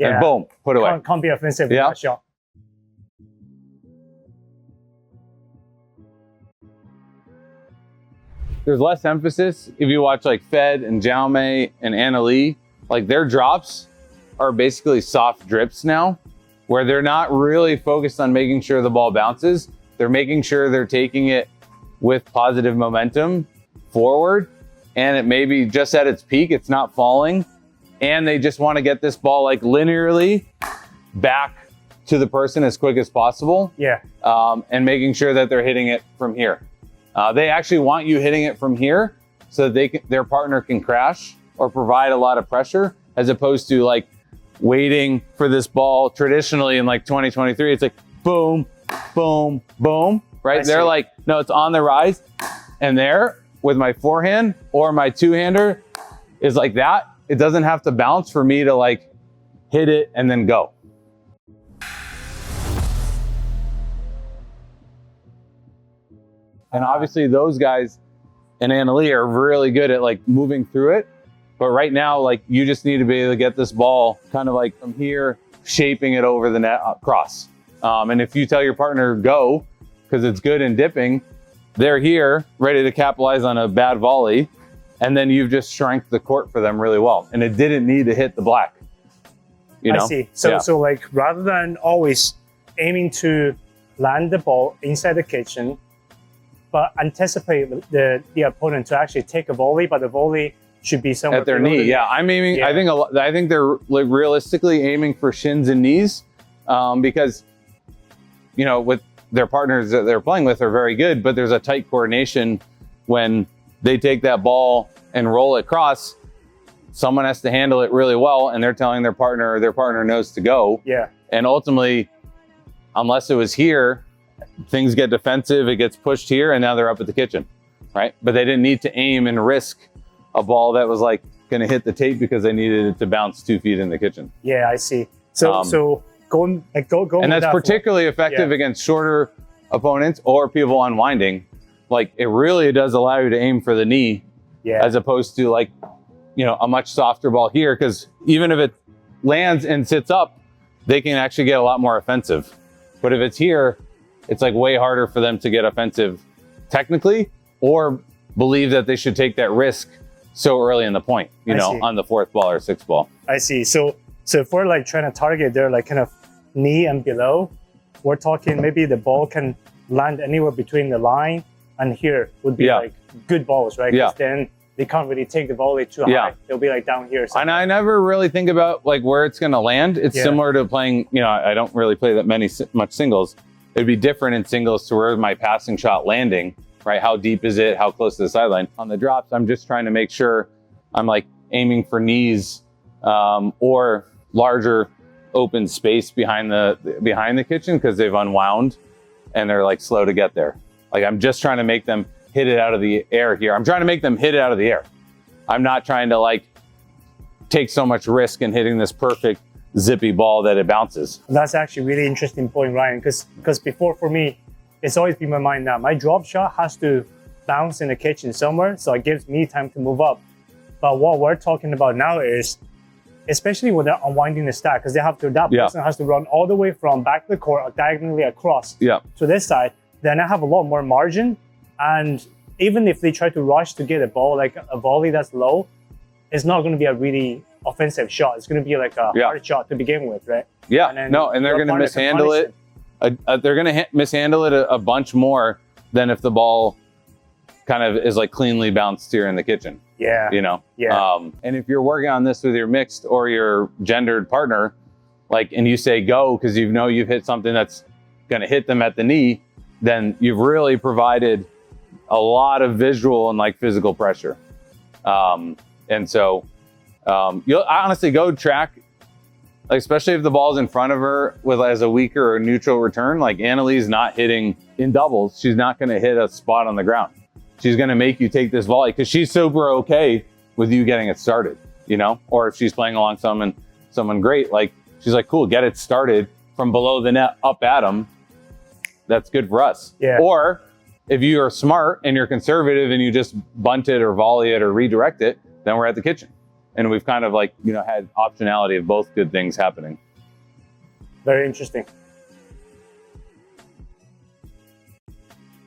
and boom, put away. Can't be offensive with that shot. There's less emphasis. If you watch like Fed and Jaume and Anna Lee, like their drops are basically soft drips now, where they're not really focused on making sure the ball bounces. They're making sure they're taking it with positive momentum forward, and it may be just at its peak, it's not falling, and they just want to get this ball like linearly back to the person as quick as possible. Yeah. And making sure that they're hitting it from here. They actually want you hitting it from here so that their partner can crash or provide a lot of pressure, as opposed to like waiting for this ball. Traditionally in like 2023, it's like boom, boom, boom, right? They're like, no, it's on the rise. And there with my forehand or my two-hander is like that. It doesn't have to bounce for me to like hit it and then go. And obviously those guys and Anna Lee are really good at like moving through it. But right now, like you just need to be able to get this ball kind of like from here, shaping it over the net across. And if you tell your partner go, because it's good in dipping, they're here ready to capitalize on a bad volley. And then you've just shrank the court for them really well. And it didn't need to hit the black. You know? I see. So like rather than always aiming to land the ball inside the kitchen, but anticipate the opponent to actually take a volley, but the volley should be somewhere at their knee. Yeah, I'm aiming. Yeah. I think they're like realistically aiming for shins and knees, because you know with their partners that they're playing with are very good, but there's a tight coordination when they take that ball and roll it across. Someone has to handle it really well, and they're telling their partner knows to go. Yeah. And ultimately, unless it was here, things get defensive, it gets pushed here, and now they're up at the kitchen, right? But they didn't need to aim and risk a ball that was like going to hit the tape because they needed it to bounce 2 feet in the kitchen. Yeah, I see. So go. And that's particularly effective against shorter opponents or people unwinding. Like it really does allow you to aim for the knee, as opposed to like, you know, a much softer ball here, because even if it lands and sits up, they can actually get a lot more offensive. But if it's here, it's like way harder for them to get offensive technically, or believe that they should take that risk so early in the point, you know, on the 4th ball or 6th ball. I see. So if we're like trying to target their like kind of knee and below, we're talking maybe the ball can land anywhere between the line and here would be like good balls, right? Because then they can't really take the volley too high. They'll be like down here. And I never really think about like where it's going to land. It's similar to playing, you know, I don't really play that much singles. It'd be different in singles to where my passing shot landing, right? How deep is it? How close to the sideline? On the drops, I'm just trying to make sure I'm like aiming for knees or larger open space behind the kitchen, because they've unwound and they're like slow to get there. Like I'm just trying to make them hit it out of the air here. I'm trying to make them hit it out of the air. I'm not trying to like take so much risk in hitting this perfect zippy ball that it bounces. That's actually a really interesting point, Ryan, because before for me, it's always been my mind now. My drop shot has to bounce in the kitchen somewhere, so it gives me time to move up. But what we're talking about now is, especially when they're unwinding the stack, because that person has to run all the way from back to the court or diagonally across to this side, then I have a lot more margin. And even if they try to rush to get a ball, like a volley that's low, it's not going to be a really offensive shot. It's going to be like a hard shot to begin with, right? Yeah, and they're going to mishandle it. They're going to mishandle it a bunch more than if the ball kind of is like cleanly bounced here in the kitchen. Yeah. You know? Yeah. And if you're working on this with your mixed or your gendered partner, like, and you say go because you know you've hit something that's going to hit them at the knee, then you've really provided a lot of visual and like physical pressure. And so you'll honestly go track, like, especially if the ball's in front of her with as a weaker or neutral return, like Annalie's not hitting in doubles. She's not going to hit a spot on the ground. She's going to make you take this volley because she's super okay with you getting it started, you know? Or if she's playing along someone great, like she's like, cool, get it started from below the net up at them. That's good for us. Yeah. Or if you are smart and you're conservative and you just bunt it or volley it or redirect it, then we're at the kitchen. And we've kind of like, you know, had optionality of both good things happening. Very interesting.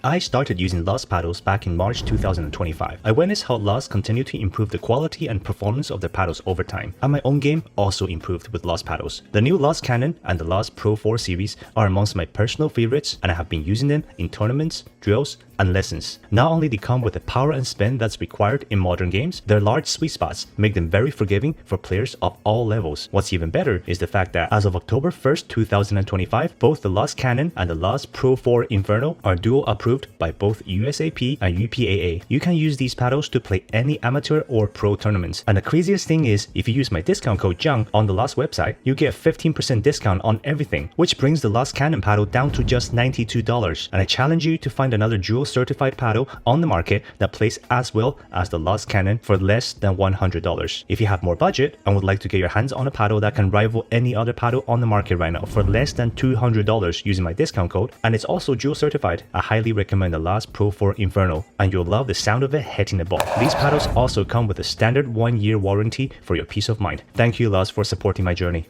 I started using Lost paddles back in March 2025. I witnessed how Lost continued to improve the quality and performance of their paddles over time, and my own game also improved with Lost paddles. The new Lost Cannon and the Lost Pro 4 series are amongst my personal favorites, and I have been using them in tournaments, drills, and lessons. Not only they come with the power and spin that's required in modern games, their large sweet spots make them very forgiving for players of all levels. What's even better is the fact that as of October 1st, 2025, both the Lost Cannon and the Lost Pro 4 Inferno are dual approved by both USAP and UPAA. You can use these paddles to play any amateur or pro tournaments. And the craziest thing is, if you use my discount code JUNG on the Lost website, you get 15% discount on everything, which brings the Lost Cannon paddle down to just $92. And I challenge you to find another dual certified paddle on the market that plays as well as the Lost Cannon for less than $100. If you have more budget and would like to get your hands on a paddle that can rival any other paddle on the market right now for less than $200 using my discount code, and it's also dual certified, I highly recommend the Lost Pro 4 Inferno, and you'll love the sound of it hitting the ball. These paddles also come with a standard 1-year warranty for your peace of mind. Thank you, Lost, for supporting my journey.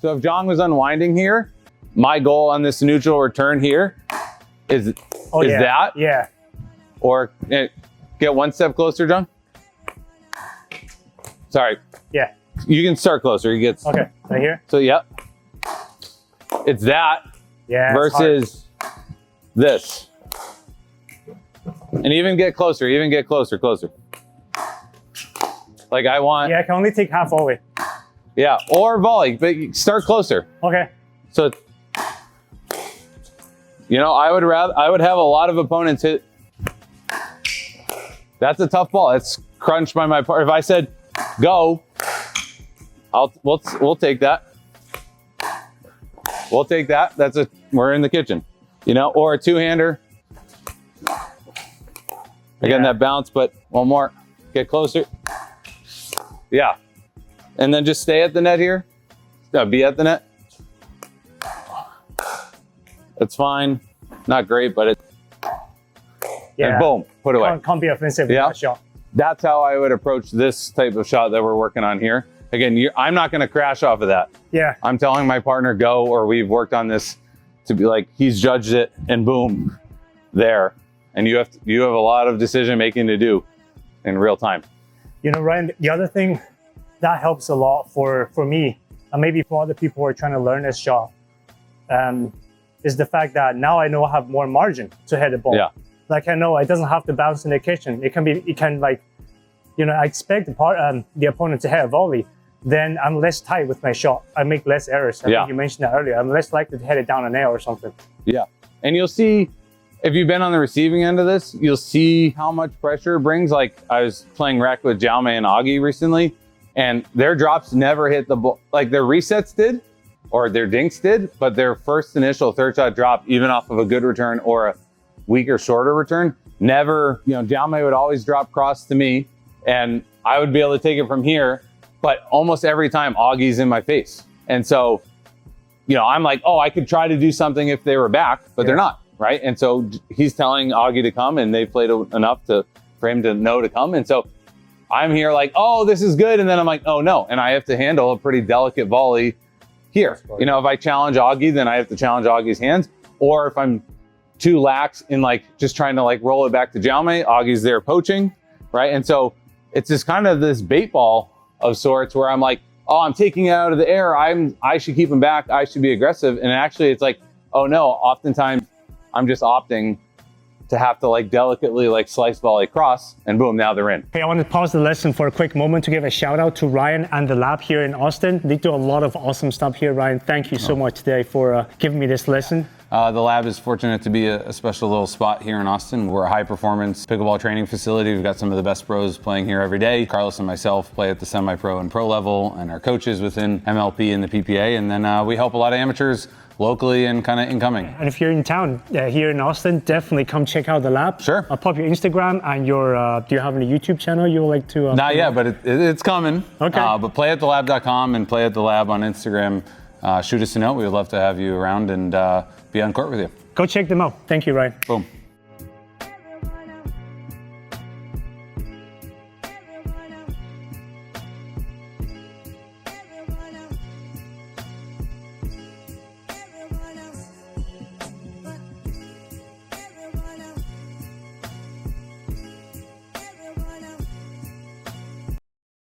So if John was unwinding here, my goal on this neutral return here is that. Yeah. Or get one step closer, John. Sorry. Yeah. You can start closer. You get. Okay. Right here. So yep. It's that. Yeah. Versus this. And even get closer. Even get closer. Closer. Like I want. Yeah. I can only take half volley. Yeah. Or volley, but start closer. Okay. So. You know, I would have a lot of opponents hit. That's a tough ball. It's crunched by my part. If I said go, we'll take that. We'll take that. We're in the kitchen, you know, or a two-hander. Again, that bounce, but one more. Get closer. Yeah. And then just stay at the net here. No, be at the net. It's fine. Not great, but and boom, put away. Can't be offensive with that shot. That's how I would approach this type of shot that we're working on here. Again, I'm not going to crash off of that. Yeah. I'm telling my partner go, or we've worked on this to be like, he's judged it and boom, there. And you have a lot of decision making to do in real time. You know, Ryan, the other thing that helps a lot for me, and maybe for other people who are trying to learn this shot, is the fact that now I know I have more margin to hit the ball. Yeah. Like I know it doesn't have to bounce in the kitchen. It can like, you know, I expect the opponent to hit a volley. Then I'm less tight with my shot. I make less errors. I think you mentioned that earlier. I'm less likely to hit it down a nail or something. Yeah. And you'll see, if you've been on the receiving end of this, you'll see how much pressure it brings. Like I was playing rec with Jaume and Augie recently, and their drops never hit the ball. Like their resets did, or their dinks did, but their first initial third shot drop, even off of a good return or a weaker, shorter return, never, you know, Jaume would always drop cross to me and I would be able to take it from here, but almost every time Augie's in my face. And so, you know, I'm like, oh, I could try to do something if they were back, but they're not, right? And so he's telling Augie to come and they played enough for him to know to come. And so I'm here like, oh, this is good. And then I'm like, oh no. And I have to handle a pretty delicate volley here. You know, if I challenge Augie, then I have to challenge Augie's hands. Or if I'm too lax in like just trying to like roll it back to Jaume, Augie's there poaching, right? And so it's just kind of this bait ball of sorts where I'm like, oh, I'm taking it out of the air. I should keep him back. I should be aggressive. And actually it's like, oh no, oftentimes I'm just opting to have to like delicately like slice volley across and boom, now they're in. Hey, I want to pause the lesson for a quick moment to give a shout out to Ryan and the lab here in Austin. They do a lot of awesome stuff here. Ryan, thank you so much today for giving me this lesson. The lab is fortunate to be a special little spot here in Austin. We're a high performance pickleball training facility. We've got some of the best pros playing here every day. Carlos and myself play at the semi-pro and pro level, and our coaches within MLP and the PPA. And then we help a lot of amateurs locally and kind of incoming. And if you're in town here in Austin, definitely come check out the lab. Sure. I'll pop your Instagram and your, do you have any YouTube channel you would like to? Not yet, but it's coming. Okay. But playathelab.com and play at the lab on Instagram. Shoot us a note. We would love to have you around and be on court with you. Go check them out. Thank you, Ryan. Boom.